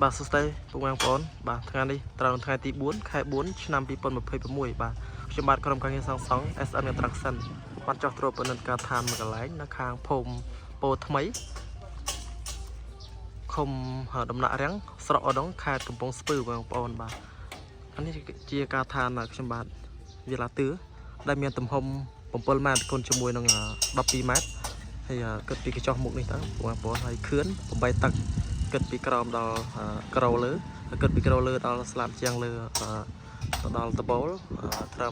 បាទសួស្តីពុកម៉ែបងប្អូនបាទថ្ងៃនេះត្រូវថ្ងៃទី4ខែ4ឆ្នាំ2026បាទខ្ញុំបាទក្រុមការងារសង្សង់ SN Construction បានចោះត្រួតពិនិត្យការឋានមួយកន្លែងនៅខាងភូមិពោថ្មីឃុំដំណាក់រាំងស្រុកឧដុង្គខេត្តកំពង់ស្ពឺបងប្អូនបាទអានេះជាការឋានខ្ញុំបាទវាឡាទឿដែលមានទំហំ7ម៉ែត្រគុណជាមួយនឹង12ម៉ែត្រហើយគិតពីកញ្ចក់មុខនេះទៅបងប្អូនហើយខឿន8ទឹកគិតពីក្រោមដល់ក្រោលើគិតពីក្រោលើដល់ស្លាបជាងលើដល់ដបូលត្រឹ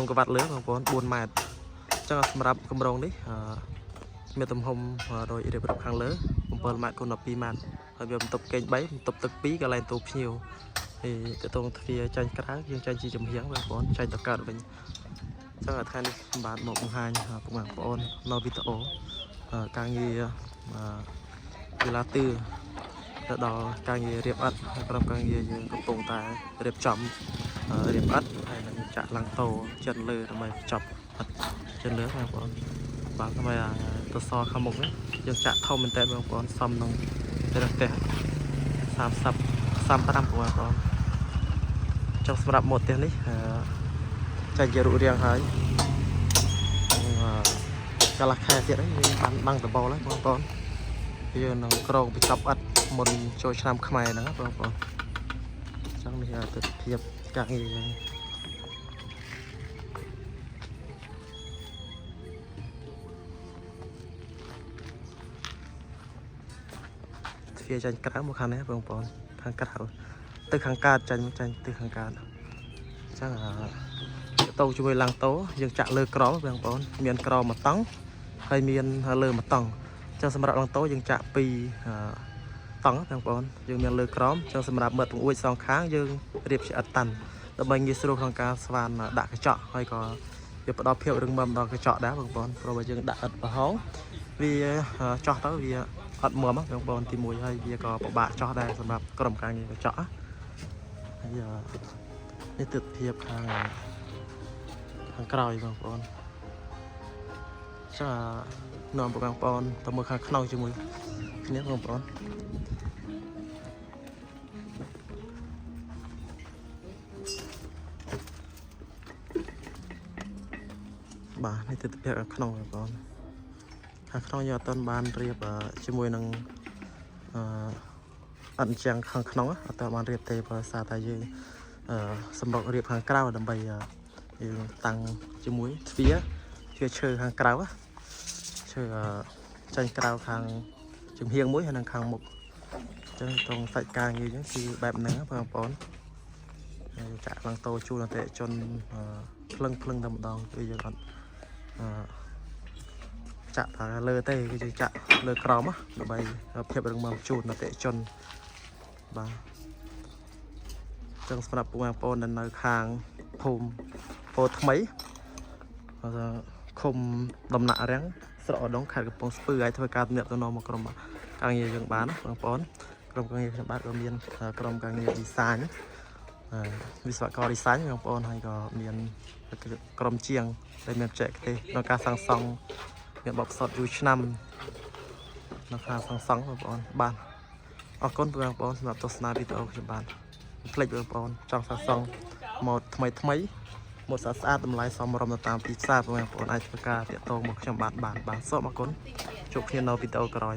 មក្បាត់លើបងប្អូន4ម៉ែត្រអញ្ចឹងសម្រាប់គម្រោងនេះមានទំហំដោយរៀបរាប់ខាងលើ7ម៉ែត្រគុណ12ម៉ែត្រហើយវាបន្ទប់គេង3បន្ទប់ទឹក2កន្លែងទូភ្ញៀវហើយទៅតងទ្វារចាញ់ក្រៅយើងចាញ់ជាចំហៀងបងប្អូនចាញ់ទៅកើតវិញអញ្ចឹងថ្ងៃនេះខ្ញុំបាទមកបង្ហាញពុកម៉ែបងប្អូននៅវីដេអូការងារវេលាទឿទៅដល់ការងាររៀបអិតក្រុមការងារយើងកំពុងតែរៀបចំរៀបអិតហើយនឹងចាក់ឡើងតូចិនលើដើម្បីបញ្ចប់អិតចិនលើបងប្អូនបាទដើម្បីទៅសខាងមុខនេះយើងចាក់ធំមែនតើបងប្អូនសំនឹងទៅផ្ទះ35បងប្អូនចុះសម្រាប់ម៉ូតផ្ទះនេះចាញ់ជារូបរាងហើយកន្លះខែទៀតហ្នឹងយើងបានបាំងដបូលហើយបងប្អូនយើងនឹងក្រងបញ្ចប់អិតមុនចូលឆ្នាំខ្មែរហ្នឹងបងប្អូនអញ្ចឹងនេះទិដ្ឋភាពការងារយើងទ្វារចាញ់ក្រៅមកខាងនេះបងប្អូនខាងក្រៅទៅខាងកើតចាញ់ទៅខាងកើតអញ្ចឹងតោជាមួយឡើងតោយើងចាក់លើក្របងប្អូនមានក្រមួយតង់ហើយមានលើមួយតង់ចឹងសម្រាប់ឡើងតោយើងចាក់2តង់បងប្អូនយើងមានលើក្រោមចឹងសម្រាប់មើលពង្អួចសងខាងយើងរៀបជាអត់តាន់ដើម្បីងាយស្រួលក្នុងការស្វានដាក់កញ្ចក់ហើយក៏វាផ្ដល់ភាពរឹងមាំដល់កញ្ចក់ដែរបងប្អូនព្រោះបើយើងដាក់អិតប្រហោងវាចោះទៅវាអត់មាំបងប្អូនទី1ហើយវាក៏ពិបាកចោះដែរសម្រាប់ក្រុមការងារកញ្ចក់ហើយនេះទិដ្ឋភាពខាងក្រោយបងប្អូនចានាំបងប្អូនទៅមើលខាងក្នុងជាមួយគ្នាបងប្អូនបាទនេះទិដ្ឋភាពខាងក្នុងបងប្អូនខាងក្នុងយើងអត់ទាន់បានរៀបជាមួយនឹងអត់ចាំងខាងក្នុងអត់ទាន់បានរៀបទេព្រោះសារតែយើងសម្រុករៀបខាងក្រៅដើម្បីយើងតាំងជាមួយទ្វារឈើខាងក្រៅឈើចាញ់ក្រៅខាងជំហៀងមួយហើយនិងខាងមុខអញ្ចឹងត្រង់សាច់ការងារអញ្ចឹងគឺបែបហ្នឹងបងប្អូនចាក់ឡើងតូជូនអតិជនភ្លឹងតែម្ដងគឺយើងអត់ចាក់ថាលើទេគឺយើងចាក់លើក្រោមដើម្បីភាពរឹងមាំជូនអតិជនបាទអញ្ចឹងសម្រាប់បងប្អូនដែលនៅខាងភូមិពោថ្មីឃុំដំណាក់រាំងស្រុកឧដុង្គខេត្តកំពង់ស្ពឺឲ្យធ្វើការទំនាក់ទំនងមកក្រុមការងារយើងបានបងប្អូនក្រុមការងារខ្ញុំបាទក៏មានក្រុមការងារ design វិស្វករ design បងប្អូនហើយក៏មានក្រុមជាងដែលមានបច្ចេកទេសក្នុងការសាងសង់មានបបផ្សោតយូរឆ្នាំនៅខាងសាងសង់បងប្អូនបាទអរគុណបងប្អូនសម្រាប់ទស្សនាវីដេអូខ្ញុំបាទផ្លេចបងប្អូនចង់សាងសង់ម៉ូដថ្មីម៉ូដស្អាតតម្លៃសមរម្យតាមទីផ្សារបងប្អូនអាចធ្វើការទាក់ទងមកខ្ញុំបាទសូមអរគុណជួបគ្នានៅវីដេអូក្រោយ